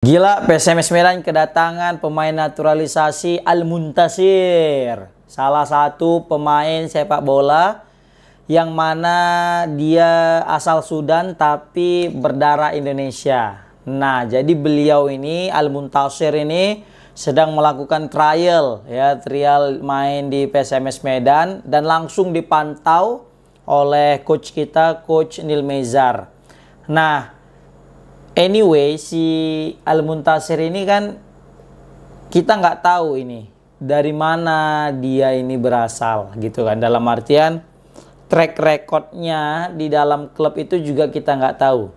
Gila, PSMS Medan kedatangan pemain naturalisasi Al-Muntasir. Salah satu pemain sepak bola yang mana dia asal Sudan tapi berdarah Indonesia. Nah, jadi beliau ini Al-Muntasir ini sedang melakukan trial main di PSMS Medan dan langsung dipantau oleh coach kita, Coach Nil Mezar. Nah, anyway, si Al-Muntasir ini kan kita nggak tahu ini dari mana dia ini berasal gitu kan. Dalam artian track recordnya di dalam klub itu juga kita nggak tahu.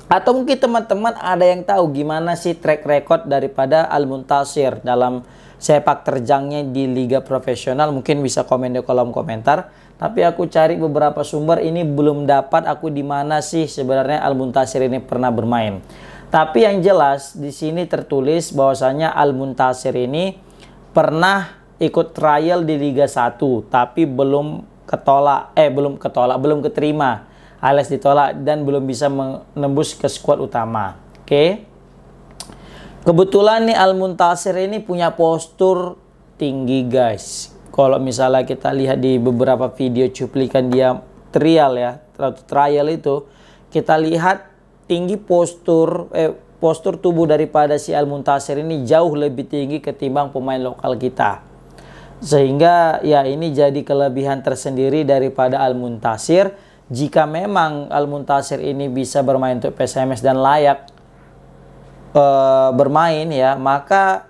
Atau mungkin teman-teman ada yang tahu gimana sih track record daripada Al-Muntasir dalam sepak terjangnya di liga profesional. Mungkin bisa komen di kolom komentar. Tapi aku cari beberapa sumber, ini belum dapat aku di mana sih sebenarnya Al-Muntasir ini pernah bermain. Tapi yang jelas di sini tertulis bahwasanya Al-Muntasir ini pernah ikut trial di Liga 1 tapi belum keterima alias ditolak dan belum bisa menembus ke skuad utama. Oke. Kebetulan nih Al-Muntasir ini punya postur tinggi, guys. Kalau misalnya kita lihat di beberapa video cuplikan dia trial itu, kita lihat tinggi postur tubuh daripada si Al-Muntasir ini jauh lebih tinggi ketimbang pemain lokal kita. Sehingga ya ini jadi kelebihan tersendiri daripada Al-Muntasir. Jika memang Al-Muntasir ini bisa bermain untuk PSMS dan layak bermain ya, maka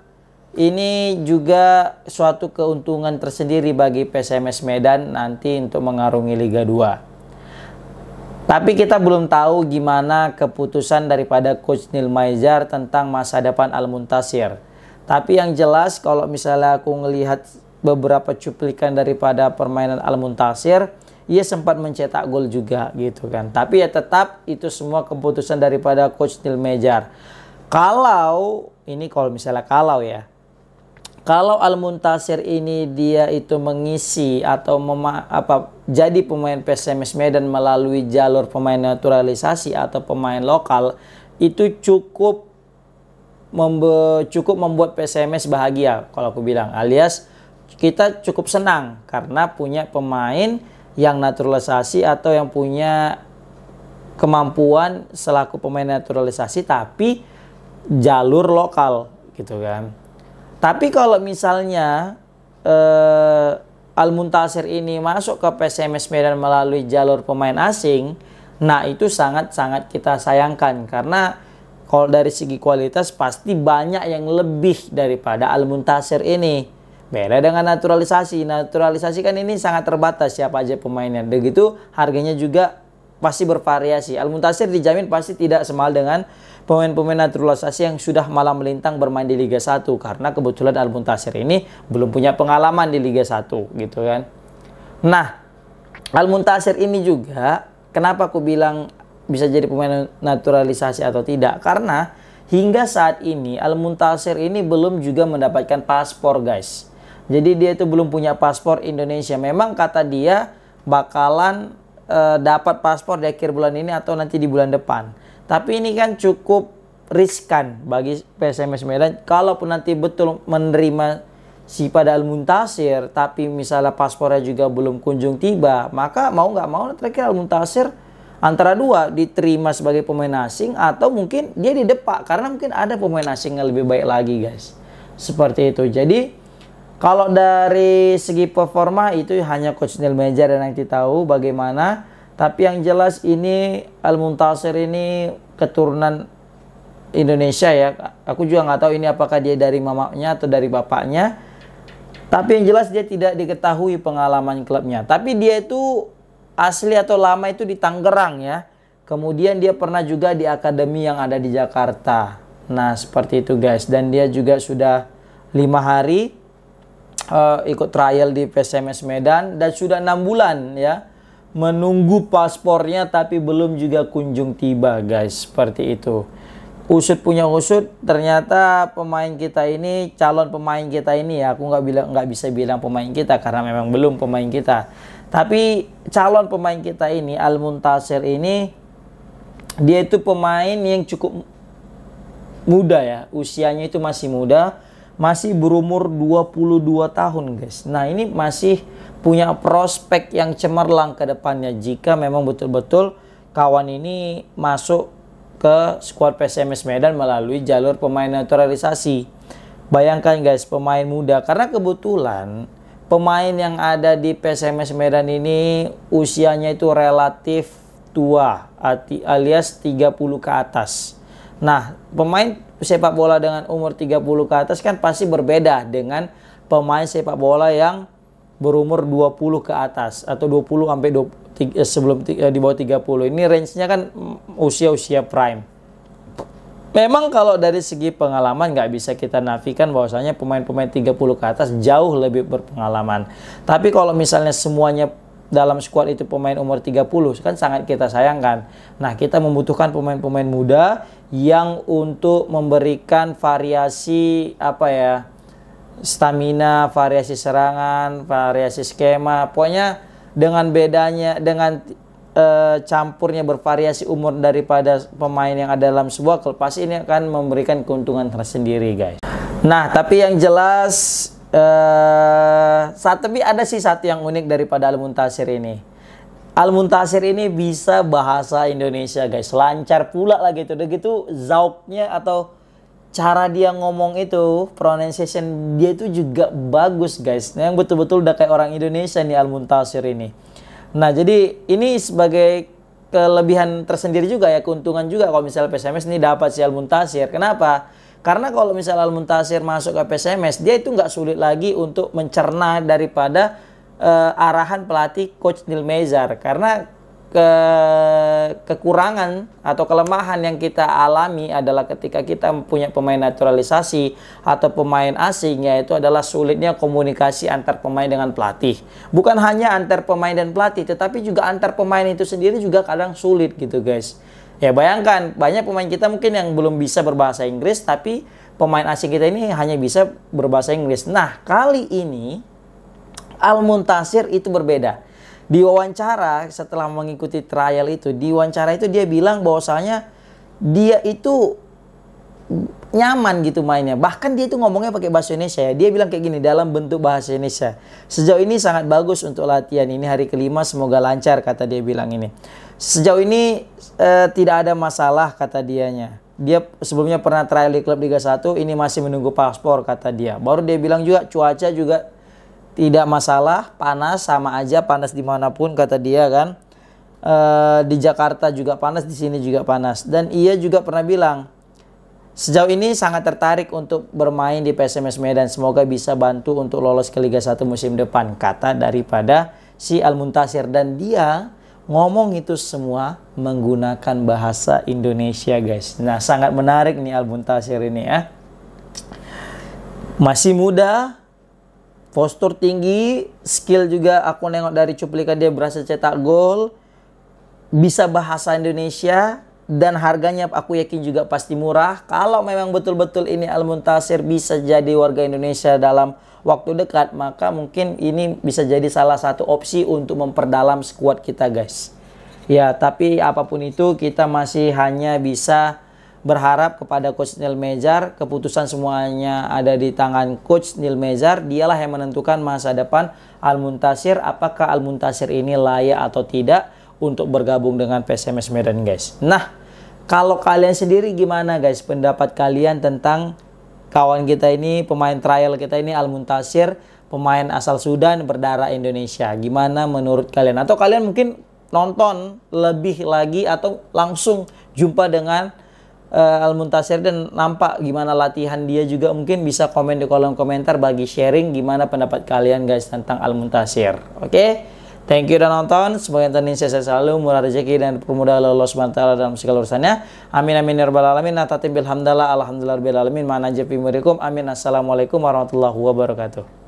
ini juga suatu keuntungan tersendiri bagi PSMS Medan nanti untuk mengarungi Liga 2. Tapi kita belum tahu gimana keputusan daripada Coach Nil Mezar tentang masa depan Al-Muntasir. Tapi yang jelas kalau misalnya aku ngelihat beberapa cuplikan daripada permainan Al-Muntasir, ia sempat mencetak gol juga gitu kan. Tapi ya tetap itu semua keputusan daripada Coach Nil Mezar. Kalau Al-Muntasir ini dia itu mengisi atau jadi pemain PSMS Medan melalui jalur pemain naturalisasi atau pemain lokal, itu cukup membuat PSMS bahagia kalau aku bilang, alias kita cukup senang karena punya pemain yang naturalisasi atau yang punya kemampuan selaku pemain naturalisasi tapi jalur lokal gitu kan. Tapi kalau misalnya Al-Muntasir ini masuk ke PSMS Medan melalui jalur pemain asing, nah itu sangat-sangat kita sayangkan karena kalau dari segi kualitas pasti banyak yang lebih daripada Al-Muntasir ini. Beda dengan naturalisasi. Naturalisasi kan ini sangat terbatas siapa aja pemainnya. Begitu harganya juga pasti bervariasi. Al-Muntasir dijamin pasti tidak semal dengan pemain-pemain naturalisasi yang sudah malam melintang bermain di Liga 1. Karena kebetulan Al-Muntasir ini belum punya pengalaman di Liga 1 gitu kan. Nah, Al-Muntasir ini juga kenapa aku bilang bisa jadi pemain naturalisasi atau tidak? Karena hingga saat ini Al-Muntasir ini belum juga mendapatkan paspor, guys. Jadi dia itu belum punya paspor Indonesia. Memang kata dia bakalan dapat paspor di akhir bulan ini atau nanti di bulan depan. Tapi ini kan cukup riskan bagi PSMS Medan. Kalaupun nanti betul menerima si pada Al-Muntasir, tapi misalnya paspornya juga belum kunjung tiba, maka mau nggak mau terakhir Al-Muntasir antara dua, diterima sebagai pemain asing atau mungkin dia didepak karena mungkin ada pemain asing yang lebih baik lagi, guys. Seperti itu. Jadi kalau dari segi performa itu hanya Coach Nil Mezar yang nanti tahu bagaimana. Tapi yang jelas ini Al-Muntasir ini keturunan Indonesia ya. Aku juga nggak tahu ini apakah dia dari mamanya atau dari bapaknya. Tapi yang jelas dia tidak diketahui pengalaman klubnya. Tapi dia itu asli atau lama itu di Tangerang ya. Kemudian dia pernah juga di akademi yang ada di Jakarta. Nah seperti itu, guys. Dan dia juga sudah 5 hari ikut trial di PSMS Medan dan sudah 6 bulan ya menunggu paspornya tapi belum juga kunjung tiba, guys. Seperti itu. Usut punya usut, ternyata pemain kita ini, calon pemain kita ini ya, aku nggak bisa bilang pemain kita karena memang belum pemain kita. Tapi calon pemain kita ini Al-Muntasir ini dia itu pemain yang cukup muda ya, usianya itu masih muda, masih berumur 22 tahun guys. Nah ini masih punya prospek yang cemerlang ke depannya jika memang betul-betul kawan ini masuk ke skuad PSMS Medan melalui jalur pemain naturalisasi. Bayangkan guys, pemain muda, karena kebetulan pemain yang ada di PSMS Medan ini usianya itu relatif tua, alias 30 ke atas. Nah, pemain sepak bola dengan umur 30 ke atas kan pasti berbeda dengan pemain sepak bola yang berumur 20 ke atas atau 20 sampai sebelum di bawah 30. Ini range-nya kan usia-usia prime. Memang kalau dari segi pengalaman nggak bisa kita nafikan bahwasanya pemain-pemain 30 ke atas jauh lebih berpengalaman. Tapi kalau misalnya semuanya dalam skuad itu pemain umur 30 kan sangat kita sayangkan. Nah, kita membutuhkan pemain-pemain muda yang untuk memberikan variasi stamina, variasi serangan, variasi skema. Pokoknya dengan bedanya, dengan campurnya bervariasi umur daripada pemain yang ada dalam sebuah klub, pasti ini akan memberikan keuntungan tersendiri guys. Nah, tapi yang jelas tapi ada sih satu yang unik daripada Al-Muntasir ini. Al-Muntasir ini bisa bahasa Indonesia guys, lancar pula lagi itu. Udah gitu zauknya atau cara dia ngomong itu, pronunciation dia itu juga bagus guys. Yang betul-betul udah kayak orang Indonesia nih Al-Muntasir ini. Nah, jadi ini sebagai kelebihan tersendiri juga ya, keuntungan juga kalau misalnya PSMS ini dapat si Al-Muntasir. Kenapa? Karena kalau misalnya Al-Muntasir masuk ke PSMS, dia itu nggak sulit lagi untuk mencerna daripada arahan pelatih Coach Neil Mezar. Karena kekurangan atau kelemahan yang kita alami adalah ketika kita punya pemain naturalisasi atau pemain asing, yaitu adalah sulitnya komunikasi antar pemain dengan pelatih. Bukan hanya antar pemain dan pelatih, tetapi juga antar pemain itu sendiri juga kadang sulit gitu guys. Ya bayangkan, banyak pemain kita mungkin yang belum bisa berbahasa Inggris, tapi pemain asing kita ini hanya bisa berbahasa Inggris. Nah, kali ini Al-Muntasir itu berbeda. Di wawancara setelah mengikuti trial itu, di wawancara itu dia bilang bahwasanya dia itu nyaman gitu mainnya. Bahkan dia itu ngomongnya pakai bahasa Indonesia ya. Dia bilang kayak gini dalam bentuk bahasa Indonesia. Sejauh ini sangat bagus untuk latihan ini, hari kelima semoga lancar, kata dia bilang ini. Sejauh ini tidak ada masalah, kata dianya. Dia sebelumnya pernah trial di klub Liga 1, ini masih menunggu paspor, kata dia. Baru dia bilang juga cuaca juga tidak masalah, panas sama aja, panas dimanapun, kata dia kan. Di Jakarta juga panas, di sini juga panas. Dan ia juga pernah bilang, sejauh ini sangat tertarik untuk bermain di PSMS Medan. Semoga bisa bantu untuk lolos ke Liga 1 musim depan, kata daripada si Al-Muntasir. Dan dia ngomong itu semua menggunakan bahasa Indonesia guys. Nah, sangat menarik nih Al-Muntasir ini ya. Masih muda, postur tinggi, skill juga aku nengok dari cuplikan dia berhasil cetak gol, bisa bahasa Indonesia, dan harganya aku yakin juga pasti murah. Kalau memang betul-betul ini Al-Muntasir bisa jadi warga Indonesia dalam waktu dekat, maka mungkin ini bisa jadi salah satu opsi untuk memperdalam skuad kita guys. Ya, tapi apapun itu kita masih hanya bisa berharap kepada Coach Neil Mezar. Keputusan semuanya ada di tangan Coach Neil Mezar. Dialah yang menentukan masa depan Al-Muntasir, apakah Al-Muntasir ini layak atau tidak untuk bergabung dengan PSMS Medan guys. Nah, kalau kalian sendiri gimana guys pendapat kalian tentang kawan kita ini, pemain trial kita ini Al-Muntasir, pemain asal Sudan berdarah Indonesia? Gimana menurut kalian? Atau kalian mungkin nonton lebih lagi atau langsung jumpa dengan Al-Muntasir dan nampak gimana latihan dia juga? Mungkin bisa komen di kolom komentar bagi sharing gimana pendapat kalian guys tentang Al-Muntasir. Oke, thank you udah nonton. Semoga Indonesia selalu murah rezeki dan dipermudah oleh Allah SWT dalam segala urusannya. Amin amin ya rabbal alamin. Natatim bilhamdalillah alhamdulillah rabbil alamin. Ma'ana jafimurikum. Amin. Assalamualaikum warahmatullahi wabarakatuh.